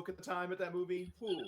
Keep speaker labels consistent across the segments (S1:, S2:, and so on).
S1: at the time at that movie. Whew.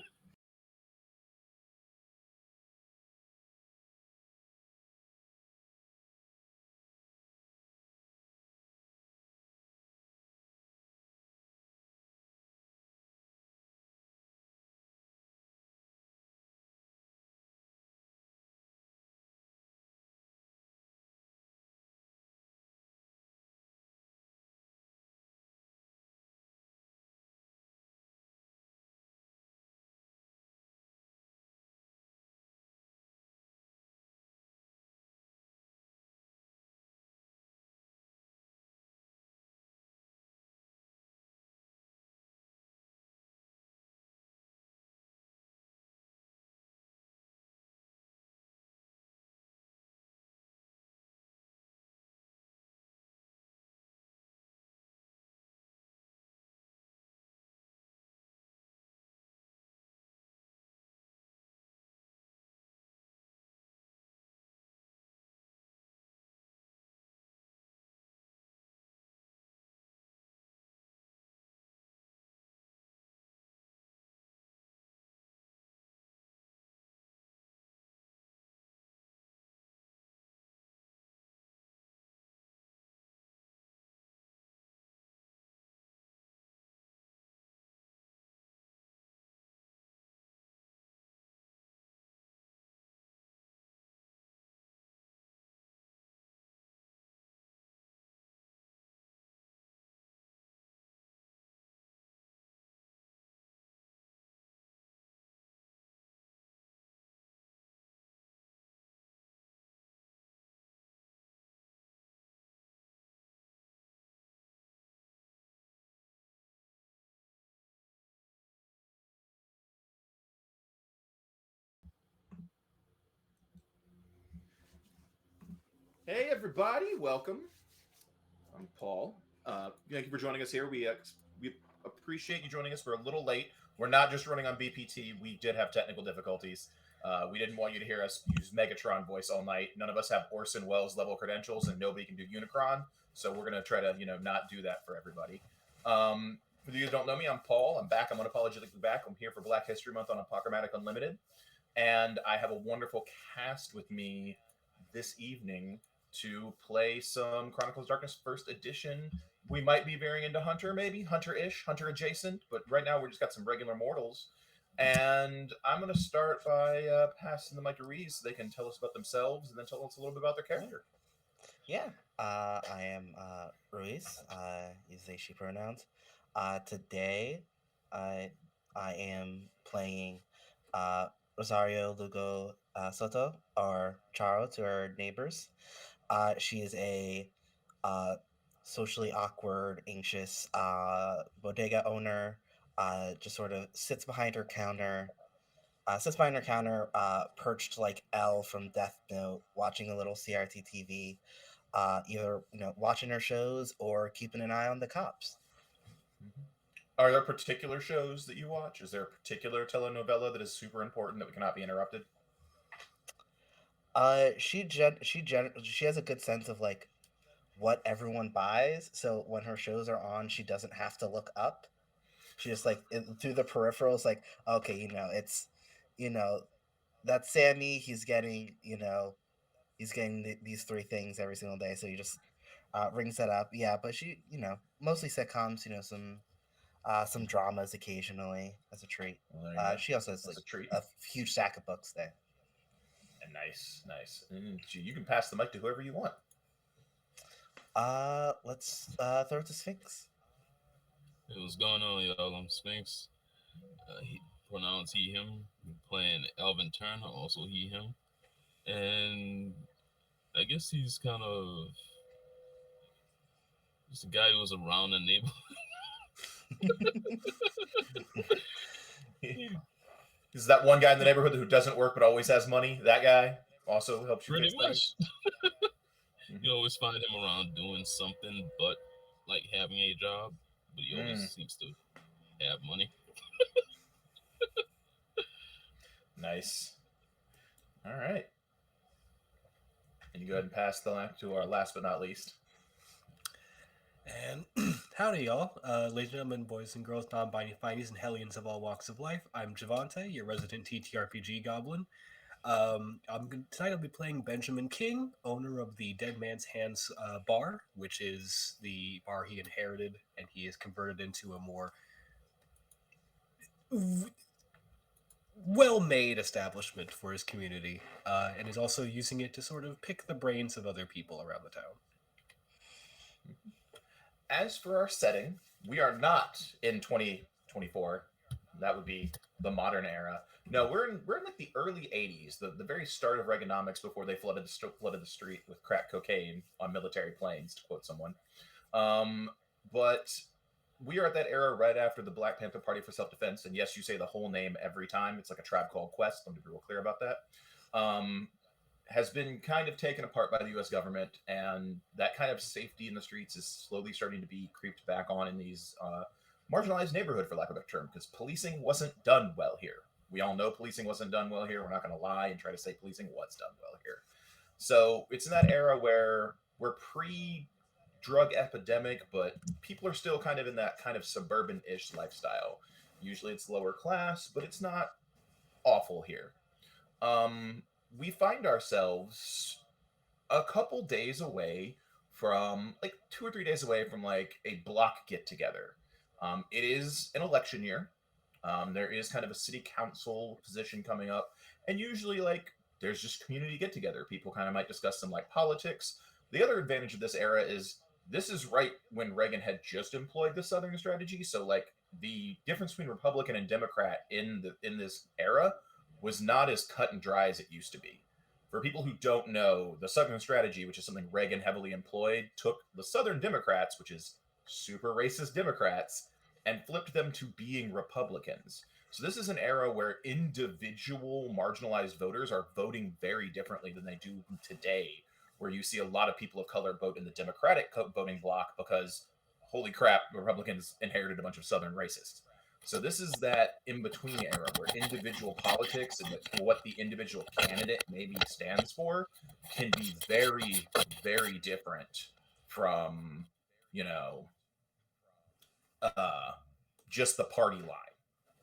S1: Hey, everybody, welcome. I'm Paul. Thank you for joining us here. We appreciate you joining us. We're a little late. We're not just running on BPT. We did have technical difficulties. We didn't want you to hear us use Megatron voice all night. None of us have Orson Welles level credentials, and nobody can do Unicron. So we're gonna try to not do that for everybody. For you who don't know me, I'm Paul. I'm back. I'm unapologetically back. I'm here for Black History Month on Apoc Unlimited, and I have a wonderful cast with me this evening to play some Chronicles Darkness First Edition. We might be veering into Hunter, maybe Hunter-ish, Hunter adjacent, but right now we're just got some regular mortals. And I'm going to start by passing the mic to Reese so they can tell us about themselves and then tell us a little bit about their character.
S2: Yeah, I am Ruiz. Use they she pronouns. Today, I am playing Rosario Lugo Soto, or Charo to her neighbors. She is a uh, socially awkward, anxious bodega owner. Just sort of sits behind her counter. Perched like L from Death Note, watching a little CRT TV, either watching her shows or keeping an eye on the cops.
S1: Mm-hmm. Are there particular shows that you watch? Is there a particular telenovela that is super important that cannot be interrupted?
S2: She has a good sense of like what everyone buys, so when her shows are on, she doesn't have to look up. She just through the peripherals, like, okay, you know that's Sammy. He's getting these three things every single day, so he just rings that up. Yeah, but she, mostly sitcoms. Some dramas occasionally as a treat.
S1: Well, there you go.
S2: She also has
S1: That's
S2: like
S1: a treat.
S2: a huge stack of books there.
S1: Nice, nice. And you can pass the mic to whoever you want.
S2: Let's throw it to Sphinx.
S3: Hey, what's going on, y'all? I'm Sphinx. He pronounce he him. I'm playing Alvin Turner, also he him, and I guess he's kind of just a guy who was around the neighborhood.
S1: Is that one guy in the neighborhood who doesn't work but always has money? That guy also helps you
S3: Pretty
S1: fix
S3: much,
S1: things.
S3: you always find him around doing something, but like having a job. But he always
S1: Mm,
S3: seems to have money.
S1: nice. All right. And you go ahead and pass the mic to our last but not least.
S4: And Howdy, y'all. Ladies and gentlemen, boys and girls, non-binary findies, and hellions of all walks of life. I'm Javante, your resident TTRPG goblin. Tonight I'll be playing Benjamin King, owner of the Dead Man's Hands bar, which is the bar he inherited, and he has converted into a more well-made establishment for his community, and is also using it to sort of pick the brains of other people around the town.
S1: As for our setting, we are not in 2024. That would be the modern era. No, we're in like the early 80s, the very start of Reaganomics before they flooded the street with crack cocaine on military planes, to quote someone. But we are at that era right after the Black Panther Party for Self-Defense, and yes, you say the whole name every time. It's like a Tribe Called Quest. Let me be real clear about that. Has been kind of taken apart by the U.S. government, and that kind of safety in the streets is slowly starting to be creeped back on in these marginalized neighborhood, for lack of a better term, because policing wasn't done well here. We all know policing wasn't done well here. We're not going to lie and try to say policing was done well here. So it's in that era where we're pre-drug epidemic, but people are still kind of in that kind of suburban-ish lifestyle. Usually it's lower class, but it's not awful here. We find ourselves a couple days away from, like 2 or 3 days away from, like a block get together. It is an election year. There is kind of a city council position coming up, and usually like there's just community get together. People kind of might discuss some like politics. The other advantage of this era is this is right when Reagan had just employed the Southern strategy, so like the difference between Republican and Democrat in this era was not as cut and dry as it used to be. For people who don't know, the Southern strategy, which is something Reagan heavily employed, took the Southern Democrats, which is super racist Democrats, and flipped them to being Republicans. So this is an era where individual marginalized voters are voting very differently than they do today, where you see a lot of people of color vote in the Democratic voting bloc because, holy crap, Republicans inherited a bunch of Southern racists. So this is that in-between era where individual politics and what the individual candidate maybe stands for can be very, very different from, you know, just the party line.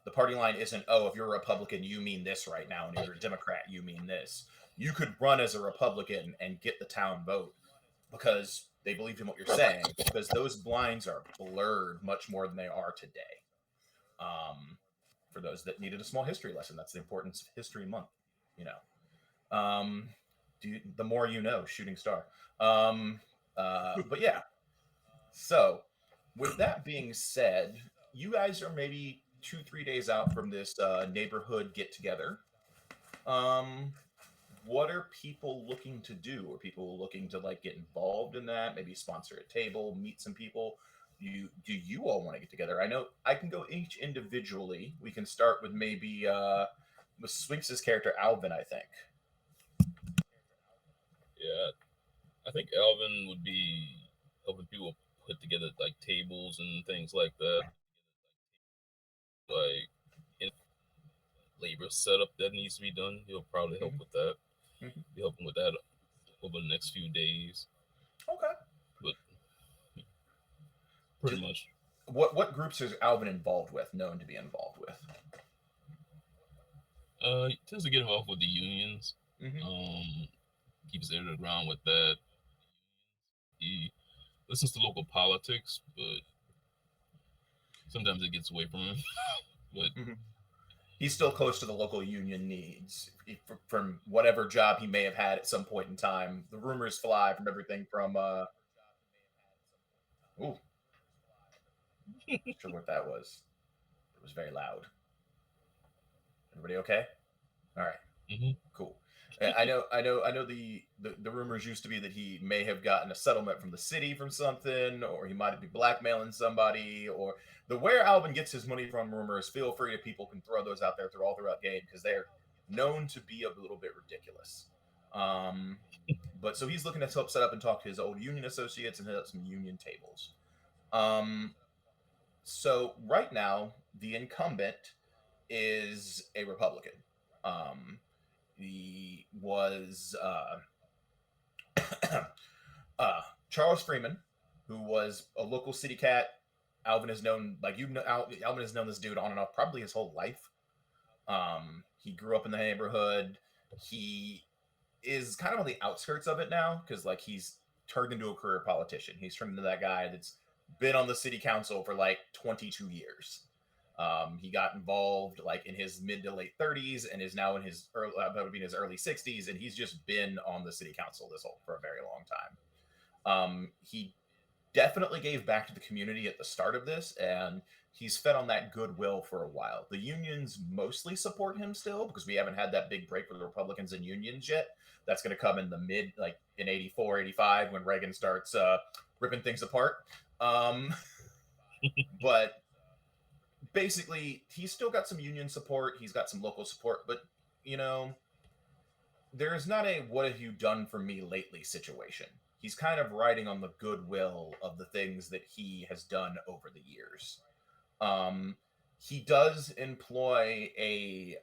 S1: The party line isn't, oh, if you're a Republican, you mean this right now, and if you're a Democrat, you mean this. You could run as a Republican and get the town vote because they believe in what you're saying, because those blinds are blurred much more than they are today. For those that needed a small history lesson, that's the importance of History Month, you know. The more you know, shooting star. But yeah, so with that being said, you guys are maybe 2-3 days out from this neighborhood get together. What are people looking to do? Are people looking to like get involved in that? Maybe sponsor a table, meet some people. Do you all want to get together? I know I can go each individually. We can start with maybe with Sphinx's character Alvin, I think.
S3: Yeah, I think Alvin would be helping people put together like tables and things like that. Like in labor setup that needs to be done, he'll probably help with that. Be helping with that over the next few days.
S1: Okay.
S3: But pretty much.
S1: What groups is Alvin involved with? Known to be involved with?
S3: He tends to get involved with the unions. Keeps ear to the ground with that. He listens to local politics, but sometimes it gets away from him. But
S1: he's still close to the local union needs from whatever job he may have had at some point in time. The rumors fly from everything from ooh, not sure what that was. It was very loud. Everybody okay? All right. Cool. I know. The rumors used to be that he may have gotten a settlement from the city from something, or he might be blackmailing somebody, or where Alvin gets his money from. Rumors. Feel free to people can throw those out there throughout game because they're known to be a little bit ridiculous. But so he's looking to help set up and talk to his old union associates and hit up some union tables. So right now the incumbent is a Republican. He was Charles Freeman, who was a local city cat, Alvin has known, like, Alvin has known this dude on and off probably his whole life. He grew up in the neighborhood. He is kind of on the outskirts of it now because, like, he's turned into a career politician. He's turned into that guy that's been on the city council for like 22 years. He got involved like in his mid to late 30s and is now in his early 60s, and he's just been on the city council for a very long time. He definitely gave back to the community at the start of this, and he's fed on that goodwill for a while. The unions mostly support him still because we haven't had that big break with the Republicans and unions yet. That's going to come in the like in 84, 85 when Reagan starts ripping things apart. But basically, he's still got some union support. He's got some local support, but there is not a "what have you done for me lately" situation. He's kind of riding on the goodwill of the things that he has done over the years. He does employ a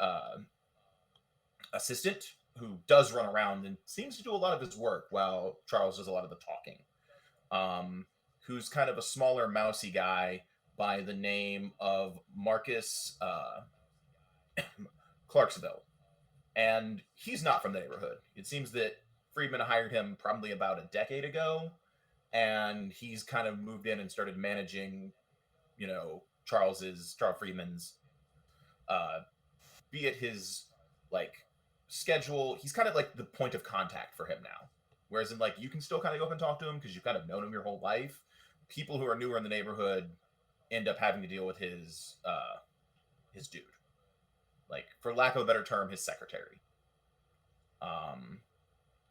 S1: assistant who does run around and seems to do a lot of his work while Charles does a lot of the talking. Who's kind of a smaller, mousy guy by the name of Marcus Clarksville. And he's not from the neighborhood. It seems that Friedman hired him probably about a decade ago, and he's kind of moved in and started managing, Charles Friedman's, be it his like schedule. He's kind of like the point of contact for him now. Whereas in like you can still kind of go up and talk to him because you've kind of known him your whole life. People who are newer in the neighborhood end up having to deal with his dude, like for lack of a better term, his secretary.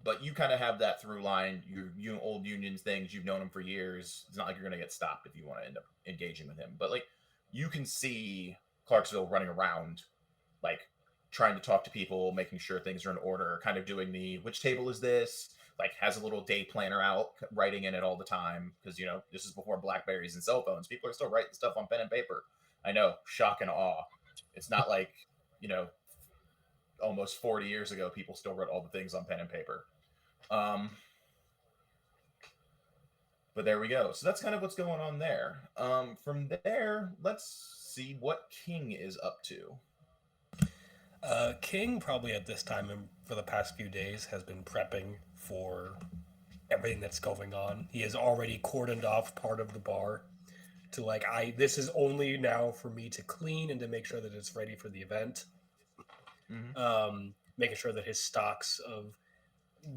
S1: But you kind of have that through line. You old unions things. You've known him for years. It's not like you're going to get stopped if you want to end up engaging with him. But like you can see Clarksville running around, like trying to talk to people, making sure things are in order, kind of doing the which table is this? Like has a little day planner out, writing in it all the time because this is before Blackberries and cell phones. People are still writing stuff on pen and paper. I know, shock and awe. It's not like almost 40 years ago people still wrote all the things on pen and paper. But there we go. So that's kind of what's going on there. From there, let's see what King is up to.
S4: King probably at this time and for the past few days has been prepping for everything that's going on. He has already cordoned off part of the bar to this is only now for me to clean and to make sure that it's ready for the event. Mm-hmm. Making sure that his stocks of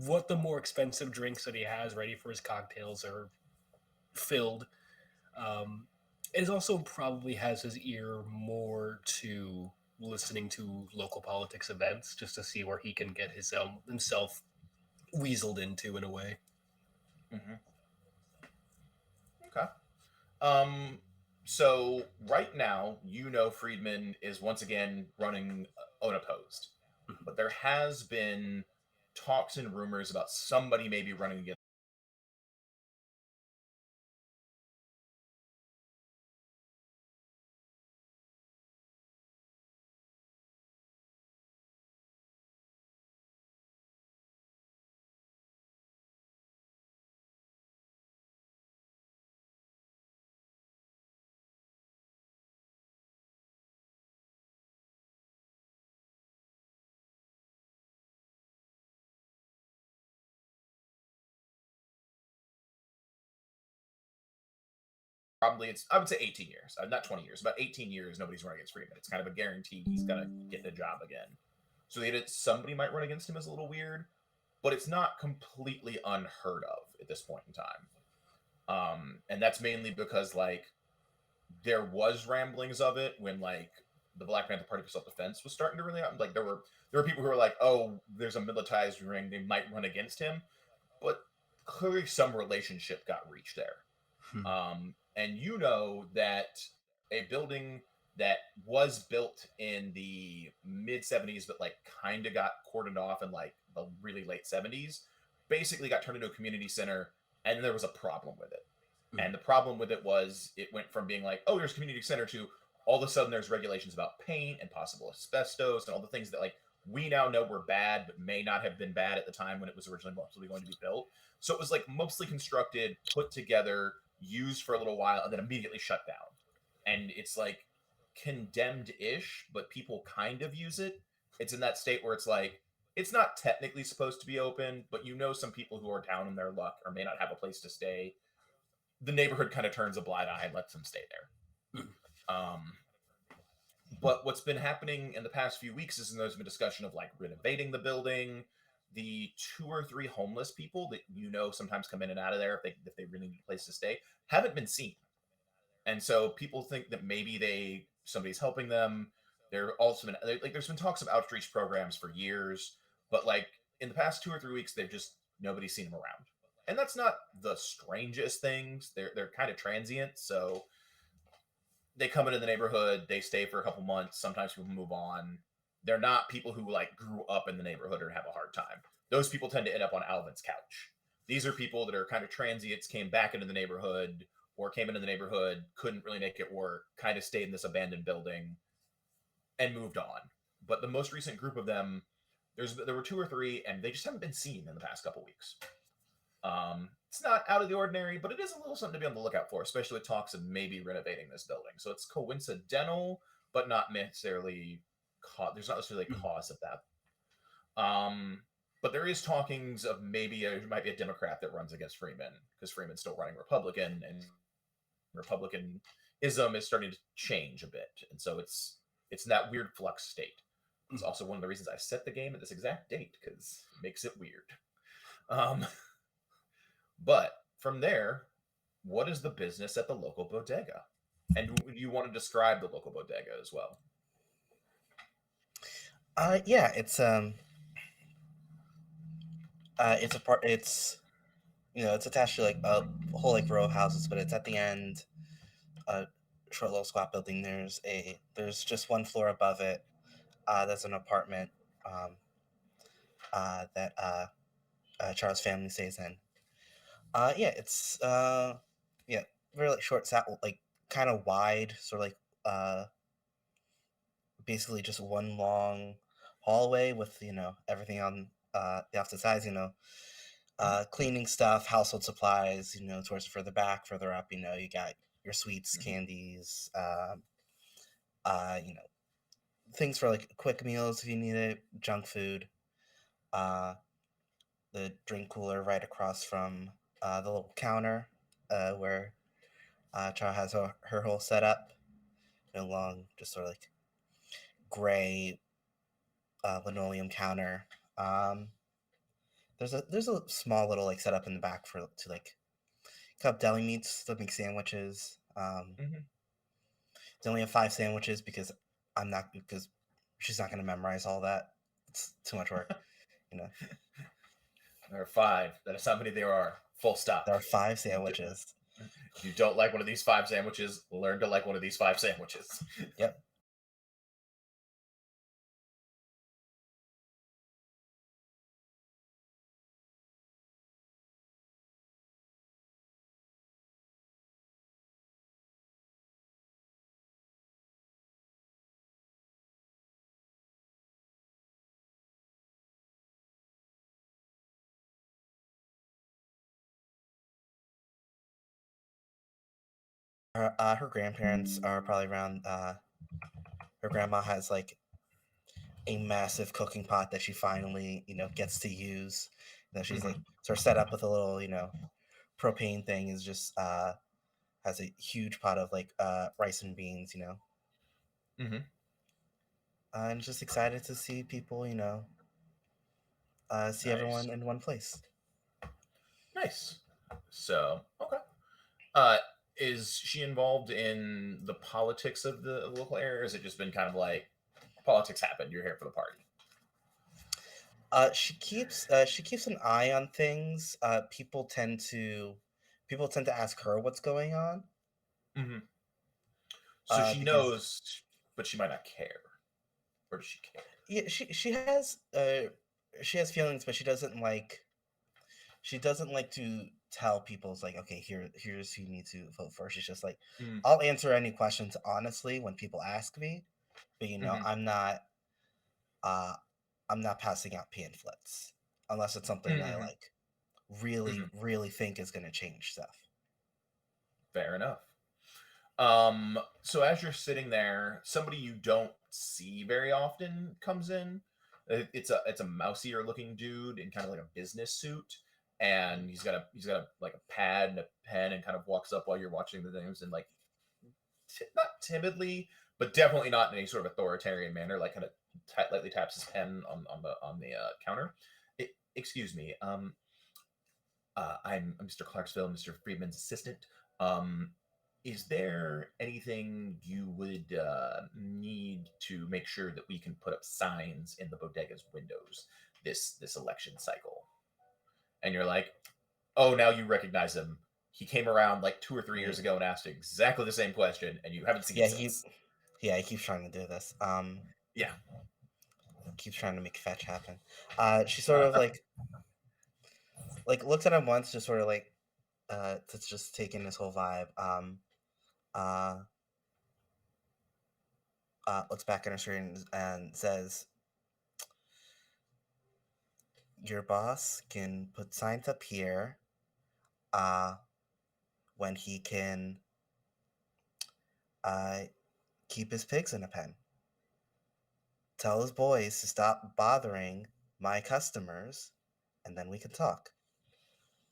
S4: what the more expensive drinks that he has ready for his cocktails are filled. It also probably has his ear more to listening to local politics events just to see where he can get himself weaseled into in a way.
S1: Mm-hmm. Okay. So right now, Friedman is once again running unopposed, but there has been talks and rumors about somebody maybe running against. Probably I would say 18 years, not 20 years, about 18 years. Nobody's running against Friedman. It's kind of a guarantee he's gonna get the job again. So somebody might run against him is a little weird, but it's not completely unheard of at this point in time. And that's mainly because there was ramblings of it when the Black Panther Party for Self-Defense was starting to really out. There were people who were like, oh, there's a militarized ring, they might run against him, but clearly some relationship got reached there. And that a building that was built in the mid 70s, but kind of got cordoned off in the really late 70s, basically got turned into a community center, and there was a problem with it. And the problem with it was it went from being oh, there's a community center to all of a sudden there's regulations about paint and possible asbestos and all the things that we now know were bad, but may not have been bad at the time when it was originally mostly going to be built. So it was mostly constructed, put together, used for a little while, and then immediately shut down. And it's like condemned-ish, but people kind of use it. It's in that state where it's like it's not technically supposed to be open, but some people who are down in their luck or may not have a place to stay. The neighborhood kind of turns a blind eye and lets them stay there. But what's been happening in the past few weeks is there's been discussion of like renovating the building. The 2 or 3 homeless people that sometimes come in and out of there if they really need a place to stay haven't been seen, and so people think that maybe somebody's helping them. There's been talks of outreach programs for years, but like in the past 2 or 3 weeks, nobody's seen them around, and that's not the strangest things. They're kind of transient, so they come into the neighborhood, they stay for a couple months. Sometimes people move on. They're not people who like grew up in the neighborhood or have a hard time. Those people tend to end up on Alvin's couch. These are people that are kind of transients, came back into the neighborhood or came into the neighborhood, couldn't really make it work, kind of stayed in this abandoned building and moved on. But the most recent group of them, there were 2 or 3, and they just haven't been seen in the past couple weeks. It's not out of the ordinary, but it is a little something to be on the lookout for, especially with talks of maybe renovating this building. So it's coincidental, but not necessarily. There's not necessarily a cause of that. But there is talkings of maybe there might be a Democrat that runs against Freeman because Freeman's still running Republican, and Republicanism is starting to change a bit, and so it's in that weird flux state. It's also one of the reasons I set the game at this exact date because it makes it weird. But from there, what is the business at the local bodega? And you want to describe the local bodega as well?
S2: Yeah, it's a part. It's attached to like a whole like row of houses, but it's at the end. A short little squat building. There's just one floor above it. There's an apartment that Charles' family stays in. Yeah, it's yeah, very like short, like kind of wide, sort of like basically just one long hallway with everything on the opposite sides. Cleaning stuff, household supplies. Towards further back, further up. You got your sweets, candies. Things for like quick meals if you need it, junk food. The drink cooler right across from the little counter where Char has her whole setup. Long, just sort of like gray linoleum counter. There's a small little like setup in the back to like cut deli meats to make sandwiches. They only have 5 sandwiches because she's not going to memorize all that. It's too much work.
S1: There are 5. That is how many there are. Full stop.
S2: There are 5 sandwiches.
S1: If you don't like one of these 5 sandwiches, learn to like one of these 5 sandwiches.
S2: Yep. Her grandparents are probably around. Her grandma has like a massive cooking pot that she finally gets to use. She's like sort of set up with a little propane thing. Is just has a huge pot of like rice and beans. I'm just excited to see people. See
S1: Nice.
S2: everyone in one place.
S1: Nice. So okay. Is she involved in the politics of the local area, or has it just been kind of like politics happened, you're here for the party?
S2: She keeps an eye on things. People tend to ask her what's going on.
S1: So she knows, but she might not care, or does she care?
S2: Yeah, she has feelings, but she doesn't like to tell people it's like, okay, here's who you need to vote for. She's just like, I'll answer any questions honestly when people ask me, but I'm not passing out pamphlets unless it's something that I like really think is going to change stuff.
S1: Fair enough. So as you're sitting there, somebody you don't see very often comes in. It's a mousier looking dude in kind of like a business suit, and he's got a like a pad and a pen, and kind of walks up while you're watching the things, and like not timidly, but definitely not in any sort of authoritarian manner. Like kind of lightly taps his pen on the counter. Excuse me. I'm Mr. Clarksville, Mr. Friedman's assistant. Um, is there anything you would need to make sure that we can put up signs in the bodega's windows this election cycle? And you're like, oh, now you recognize him. He came around like 2 or 3 years ago and asked exactly the same question, and you haven't seen him since.
S2: He keeps trying to do this.
S1: Yeah.
S2: Keeps trying to make fetch happen. She sort of like looks at him once, just sort of like to just take in this whole vibe. Looks back at her screen and says, "Your boss can put signs up here. When he can keep his pigs in a pen. Tell his boys to stop bothering my customers, and then we can talk."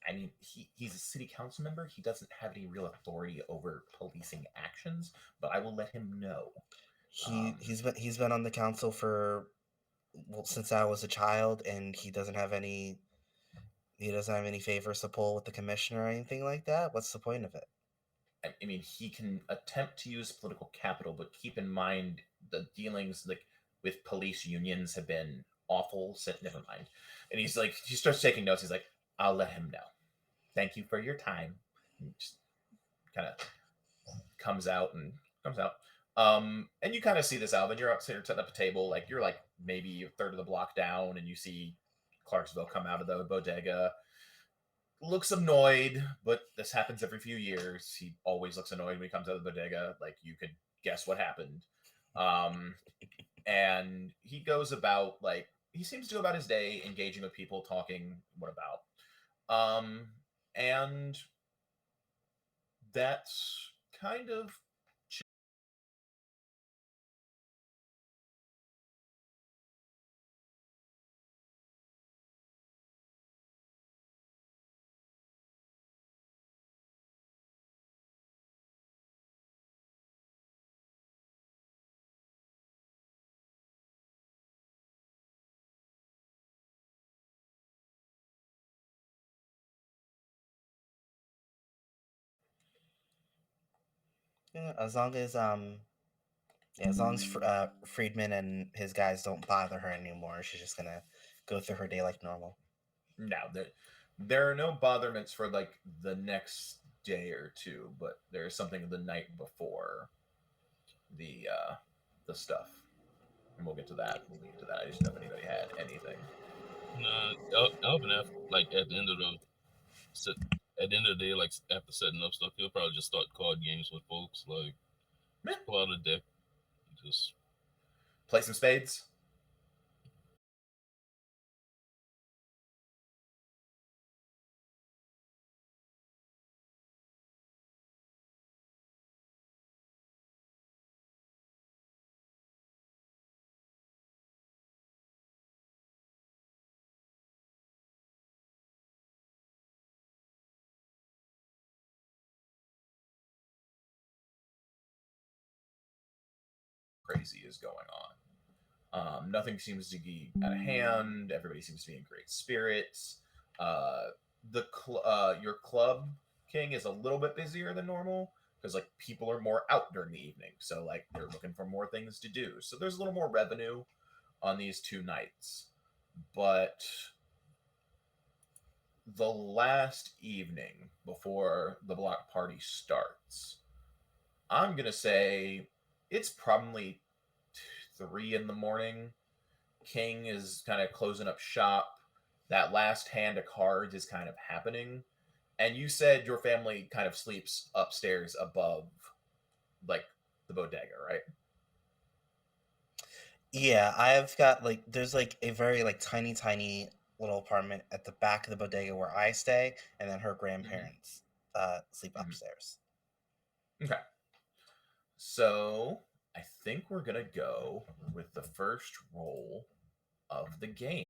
S1: I mean, he's a city council member. He doesn't have any real authority over policing actions, but I will let him know.
S2: He's been on the council for since I was a child, and he doesn't have any favors to pull with the commissioner or anything like that. What's the point of it?
S1: I mean, he can attempt to use political capital, but keep in mind the dealings like with police unions have been awful. So never mind. And he starts taking notes. He's like, I'll let him know. Thank you for your time. And just kind of comes out. And you kind of see this, Alvin. You're up setting up a table. Like you're like maybe a third of the block down, and you see Clarksville come out of the bodega. Looks annoyed, but this happens every few years. He always looks annoyed when he comes out of the bodega. Like you could guess what happened. And he goes about he seems to go about his day engaging with people, talking what about. And that's kind of
S2: Yeah, as long as Friedman and his guys don't bother her anymore, she's just gonna go through her day like normal.
S1: now there are no botherments for like the next day or two, but there's something the night before the stuff, and we'll get to that. I just know if anybody had anything.
S3: Nah, Alvin, like at the end of the day, like after setting up stuff, he'll probably just start card games with folks. Like pull out a deck, just
S1: play some spades. Crazy is going on. Nothing seems to be out of hand. Everybody seems to be in great spirits. Your club, King, is a little bit busier than normal because like people are more out during the evening, so like they're looking for more things to do. So there's a little more revenue on these 2 nights. But the last evening before the block party starts, I'm gonna say it's probably 3 in the morning. King is kind of closing up shop. That last hand of cards is kind of happening. And you said your family kind of sleeps upstairs above like the bodega, right?
S2: Yeah, I've got there's a very tiny little apartment at the back of the bodega where I stay, and then her grandparents sleep
S1: Mhm.
S2: upstairs.
S1: Okay. So I think we're gonna go with the first roll of the game.